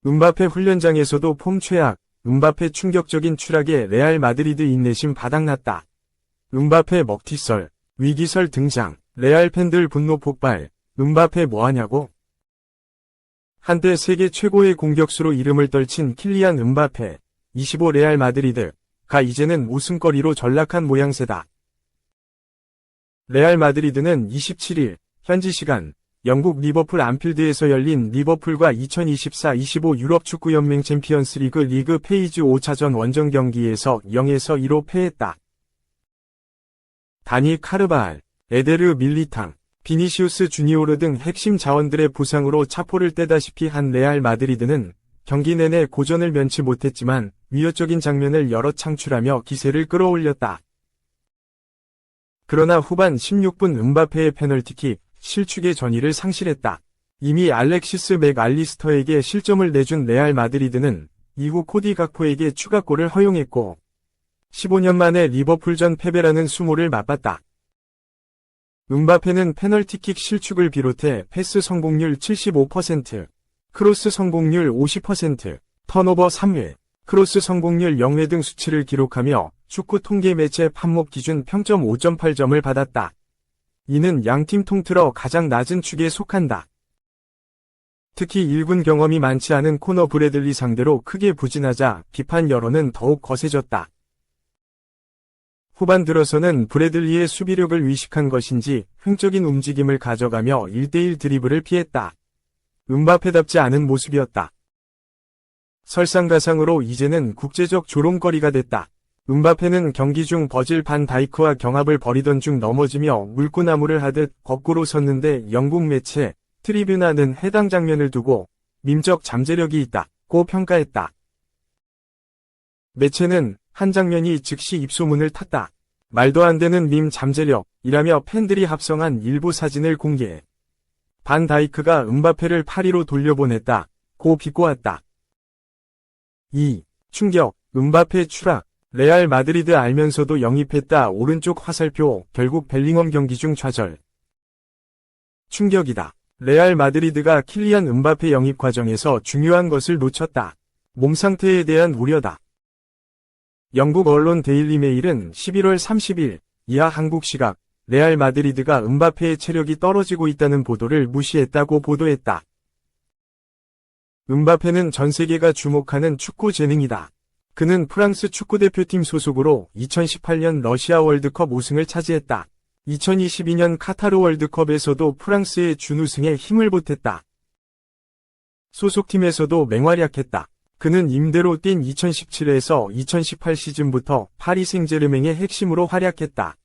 음바페 훈련장에서도 폼 최악, 음바페 충격적인 추락에 레알 마드리드 인내심 바닥났다. 음바페 먹튀설, 위기설 등장, 레알 팬들 분노 폭발, 음바페 뭐하냐고? 한때 세계 최고의 공격수로 이름을 떨친 킬리안 음바페, 25 레알 마드리드가 이제는 웃음거리로 전락한 모양새다. 레알 마드리드는 27일, 현지 시간, 영국 리버풀 안필드에서 열린 리버풀과 2024-25 유럽 축구연맹 챔피언스리그 리그 페이지 5차전 원정 경기에서 0에서 2로 패했다. 다니 카르바알, 에데르 밀리탕, 비니시우스 주니오르 등 핵심 자원들의 부상으로 차포를 떼다시피 한 레알 마드리드는 경기 내내 고전을 면치 못했지만 위협적인 장면을 여러 창출하며 기세를 끌어올렸다. 그러나 후반 16분 음바페의 페널티킥, 실축의 전의를 상실했다. 이미 알렉시스 맥알리스터에게 실점을 내준 레알 마드리드는 이후 코디 가코에게 추가골을 허용했고 15년 만에 리버풀전 패배라는 수모를 맛봤다. 음바페는 페널티킥 실축을 비롯해 패스 성공률 75%, 크로스 성공률 50%, 턴오버 3회, 크로스 성공률 0회 등 수치를 기록하며 축구 통계 매체 팝목 기준 평점 5.8점을 받았다. 이는 양팀 통틀어 가장 낮은 축에 속한다. 특히 1군 경험이 많지 않은 코너 브래들리 상대로 크게 부진하자 비판 여론은 더욱 거세졌다. 후반 들어서는 브래들리의 수비력을 위식한 것인지 횡적인 움직임을 가져가며 1대1 드리블을 피했다. 음바페답지 않은 모습이었다. 설상가상으로 이제는 국제적 조롱거리가 됐다. 음바페는 경기 중 버질 반 다이크와 경합을 벌이던 중 넘어지며 물구나무를 하듯 거꾸로 섰는데 영국 매체 트리뷰나는 해당 장면을 두고 밈적 잠재력이 있다고 평가했다. 매체는 한 장면이 즉시 입소문을 탔다. 말도 안 되는 밈 잠재력이라며 팬들이 합성한 일부 사진을 공개해 반 다이크가 음바페를 파리로 돌려보냈다고 비꼬았다. 2. 충격, 음바페 추락. 레알 마드리드 알면서도 영입했다. 오른쪽 화살표, 결국 벨링엄 경기 중 좌절. 충격이다. 레알 마드리드가 킬리안 음바페 영입 과정에서 중요한 것을 놓쳤다. 몸 상태에 대한 우려다. 영국 언론 데일리 메일은 11월 30일 이하 한국 시각 레알 마드리드가 음바페의 체력이 떨어지고 있다는 보도를 무시했다고 보도했다. 음바페는 전 세계가 주목하는 축구 재능이다. 그는 프랑스 축구대표팀 소속으로 2018년 러시아 월드컵 우승을 차지했다. 2022년 카타르 월드컵에서도 프랑스의 준우승에 힘을 보탰다. 소속팀에서도 맹활약했다. 그는 임대로 뛴 2017에서 2018 시즌부터 파리 생제르맹의 핵심으로 활약했다.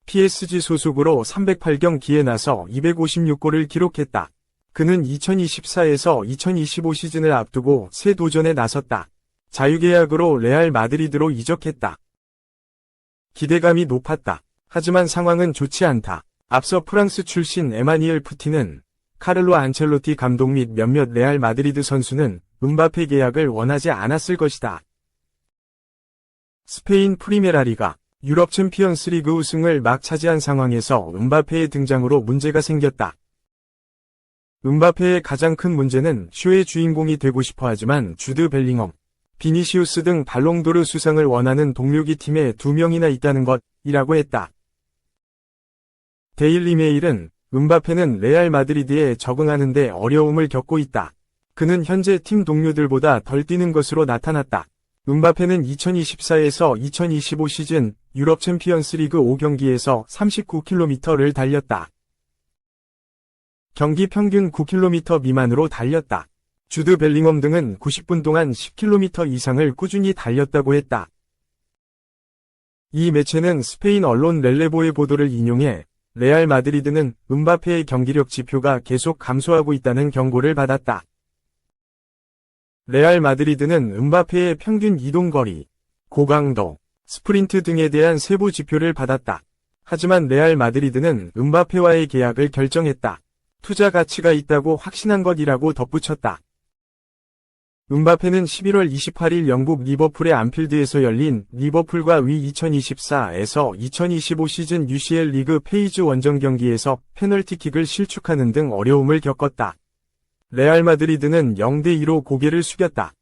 PSG 소속으로 308경기에 나서 256골을 기록했다. 그는 2024에서 2025 시즌을 앞두고 새 도전에 나섰다. 자유계약으로 레알 마드리드로 이적했다. 기대감이 높았다. 하지만 상황은 좋지 않다. 앞서 프랑스 출신 에마니엘 푸티는 카를로 안첼로티 감독 및 몇몇 레알 마드리드 선수는 음바페 계약을 원하지 않았을 것이다. 스페인 프리메라 리가 유럽 챔피언스 리그 우승을 막 차지한 상황에서 음바페의 등장으로 문제가 생겼다. 음바페의 가장 큰 문제는 쇼의 주인공이 되고 싶어 하지만 주드 벨링엄, 비니시우스 등 발롱도르 수상을 원하는 동료기 팀에 2명이나 있다는 것이라고 했다. 데일리 메일은 음바페는 레알 마드리드에 적응하는 데 어려움을 겪고 있다. 그는 현재 팀 동료들보다 덜 뛰는 것으로 나타났다. 음바페는 2024에서 2025 시즌 유럽 챔피언스 리그 5경기에서 39km를 달렸다. 경기 평균 9km 미만으로 달렸다. 주드 벨링엄 등은 90분 동안 10km 이상을 꾸준히 달렸다고 했다. 이 매체는 스페인 언론 렐레보의 보도를 인용해 레알 마드리드는 음바페의 경기력 지표가 계속 감소하고 있다는 경고를 받았다. 레알 마드리드는 음바페의 평균 이동거리, 고강도, 스프린트 등에 대한 세부 지표를 받았다. 하지만 레알 마드리드는 음바페와의 계약을 결정했다. 투자 가치가 있다고 확신한 것이라고 덧붙였다. 음바페는 11월 28일 영국 리버풀의 안필드에서 열린 리버풀과 위 2024에서 2025 시즌 UCL 리그 페이지 원정 경기에서 페널티킥을 실축하는 등 어려움을 겪었다. 레알 마드리드는 0대2로 고개를 숙였다.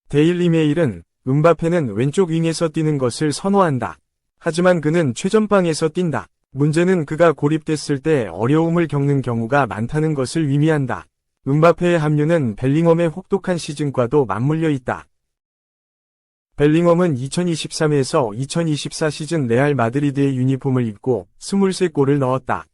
데일리 메일은 음바페는 왼쪽 윙에서 뛰는 것을 선호한다. 하지만 그는 최전방에서 뛴다. 문제는 그가 고립됐을 때 어려움을 겪는 경우가 많다는 것을 의미한다. 음바페의 합류는 벨링엄의 혹독한 시즌과도 맞물려 있다. 벨링엄은 2023에서 2024 시즌 레알 마드리드의 유니폼을 입고 23골을 넣었다.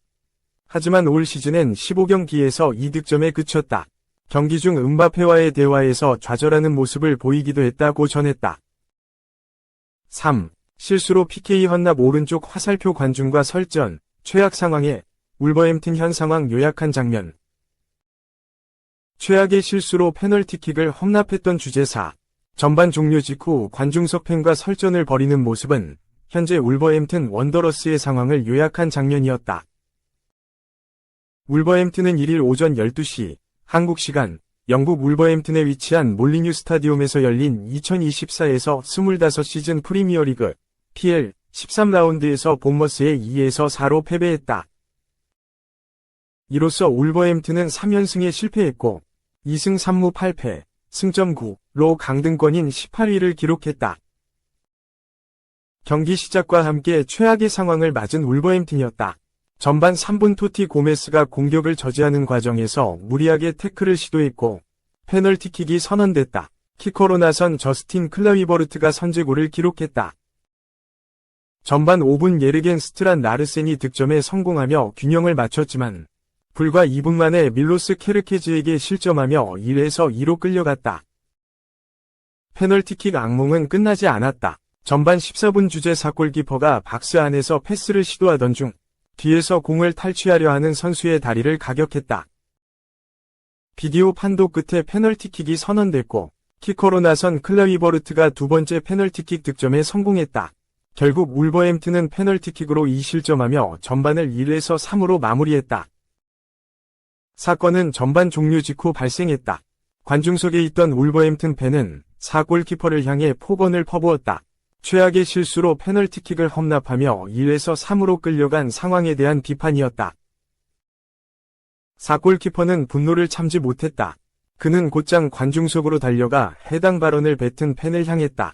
하지만 올 시즌엔 15경기에서 2득점에 그쳤다. 경기 중 음바페와의 대화에서 좌절하는 모습을 보이기도 했다고 전했다. 3. 실수로 PK 헌납 오른쪽 화살표 관중과 설전, 최악 상황에 울버햄튼 현 상황 요약한 장면. 최악의 실수로 페널티킥을 헌납했던 주제사. 전반 종료 직후 관중석 팬과 설전을 벌이는 모습은 현재 울버햄튼 원더러스의 상황을 요약한 장면이었다. 울버햄튼은 1일 오전 12시 한국 시간 영국 울버햄튼에 위치한 몰리뉴 스타디움에서 열린 2024에서 25시즌 프리미어리그 PL 13라운드에서 본머스에 2-4로 패배했다. 이로써 울버햄튼은 3연승에 실패했고 2승 3무 8패, 승점 9로 강등권인 18위를 기록했다. 경기 시작과 함께 최악의 상황을 맞은 울버햄튼이었다. 전반 3분 토티 고메스가 공격을 저지하는 과정에서 무리하게 태클을 시도했고 페널티킥이 선언됐다. 키커로 나선 저스틴 클라위버르트가 선제골을 기록했다. 전반 5분 예르겐 스트란 나르센이 득점에 성공하며 균형을 맞췄지만 불과 2분 만에 밀로스 케르케즈에게 실점하며 1-2로 끌려갔다. 페널티킥 악몽은 끝나지 않았다. 전반 14분 주제사 골키퍼가 박스 안에서 패스를 시도하던 중 뒤에서 공을 탈취하려 하는 선수의 다리를 가격했다. 비디오 판독 끝에 페널티킥이 선언됐고 키커로 나선 클라위버르트가 두 번째 페널티킥 득점에 성공했다. 결국 울버햄튼은 페널티킥으로 2실점하며 전반을 1-3으로 마무리했다. 사건은 전반 종료 직후 발생했다. 관중석에 있던 울버햄튼 팬은 4골키퍼를 향해 폭언을 퍼부었다. 최악의 실수로 페널티킥을 헌납하며 1-3으로 끌려간 상황에 대한 비판이었다. 4골키퍼는 분노를 참지 못했다. 그는 곧장 관중석으로 달려가 해당 발언을 뱉은 팬을 향했다.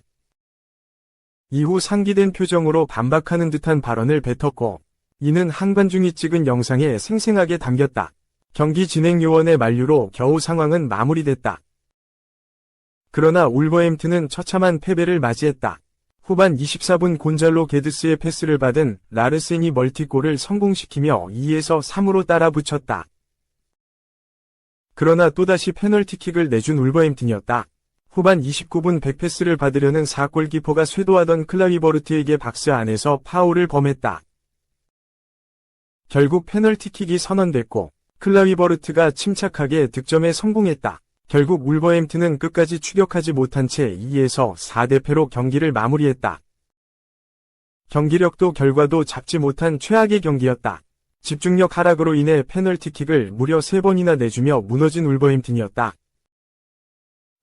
이후 상기된 표정으로 반박하는 듯한 발언을 뱉었고 이는 한 관중이 찍은 영상에 생생하게 담겼다. 경기 진행 요원의 만류로 겨우 상황은 마무리됐다. 그러나 울버햄튼은 처참한 패배를 맞이했다. 후반 24분 곤잘로 게드스의 패스를 받은 라르센이 멀티골을 성공시키며 2-3으로 따라붙였다. 그러나 또다시 페널티킥을 내준 울버햄튼이었다. 후반 29분 백패스를 받으려는 4골키퍼가 쇄도하던 클라위버르트에게 박스 안에서 파울을 범했다. 결국 페널티킥이 선언됐고 클라위버르트가 침착하게 득점에 성공했다. 결국 울버햄튼은 끝까지 추격하지 못한 채 2-4 경기를 마무리했다. 경기력도 결과도 잡지 못한 최악의 경기였다. 집중력 하락으로 인해 페널티킥을 무려 3번이나 내주며 무너진 울버햄튼이었다.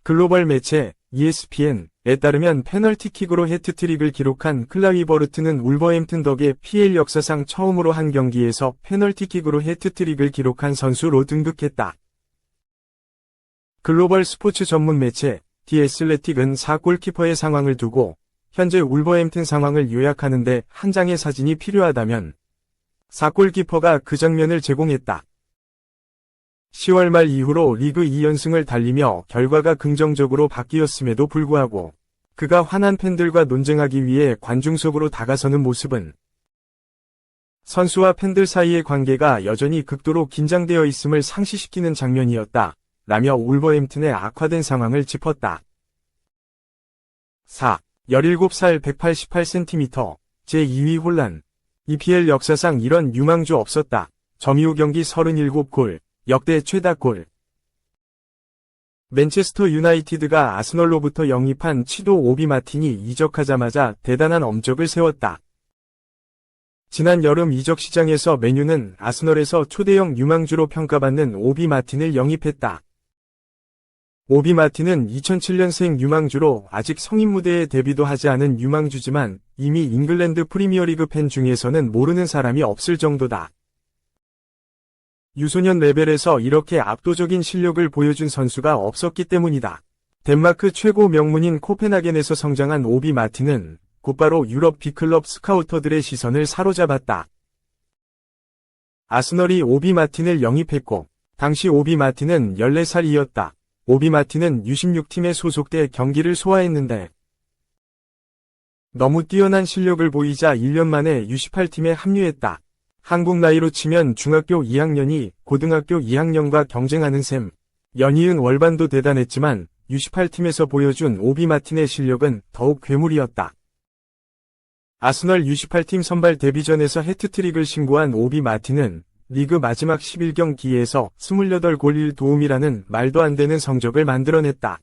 글로벌 매체 ESPN에 따르면 페널티킥으로 해트트릭을 기록한 클라위버르트는 울버햄튼 덕에 PL 역사상 처음으로 한 경기에서 페널티킥으로 해트트릭을 기록한 선수로 등극했다. 글로벌 스포츠 전문 매체 디 애슬레틱은 4골키퍼의 상황을 두고 현재 울버햄튼 상황을 요약하는데 한 장의 사진이 필요하다면 4골키퍼가 그 장면을 제공했다. 10월 말 이후로 리그 2연승을 달리며 결과가 긍정적으로 바뀌었음에도 불구하고 그가 화난 팬들과 논쟁하기 위해 관중석으로 다가서는 모습은 선수와 팬들 사이의 관계가 여전히 극도로 긴장되어 있음을 상시시키는 장면이었다. 라며 울버햄튼의 악화된 상황을 짚었다. 4. 17살 188cm 제2위 혼란. EPL 역사상 이런 유망주 없었다. 점유 경기 37골, 역대 최다골. 맨체스터 유나이티드가 아스널로부터 영입한 치도 오비 마틴이 이적하자마자 대단한 엄적을 세웠다. 지난 여름 이적 시장에서 맨유는 아스널에서 초대형 유망주로 평가받는 오비 마틴을 영입했다. 오비 마틴은 2007년생 유망주로 아직 성인 무대에 데뷔도 하지 않은 유망주지만 이미 잉글랜드 프리미어리그 팬 중에서는 모르는 사람이 없을 정도다. 유소년 레벨에서 이렇게 압도적인 실력을 보여준 선수가 없었기 때문이다. 덴마크 최고 명문인 코펜하겐에서 성장한 오비 마틴은 곧바로 유럽 B클럽 스카우터들의 시선을 사로잡았다. 아스널이 오비 마틴을 영입했고, 당시 오비 마틴은 14살이었다. 오비 마틴은 U16팀에 소속돼 경기를 소화했는데, 너무 뛰어난 실력을 보이자 1년 만에 U18팀에 합류했다. 한국 나이로 치면 중학교 2학년이 고등학교 2학년과 경쟁하는 셈. 연이은 월반도 대단했지만 U18팀에서 보여준 오비 마틴의 실력은 더욱 괴물이었다. 아스널 U18팀 선발 데뷔전에서 해트트릭을 신고한 오비 마틴은 리그 마지막 11경기에서 28골 1도움이라는 말도 안 되는 성적을 만들어냈다.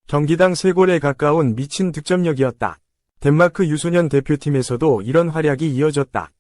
경기당 3골에 가까운 미친 득점력이었다. 덴마크 유소년 대표팀에서도 이런 활약이 이어졌다.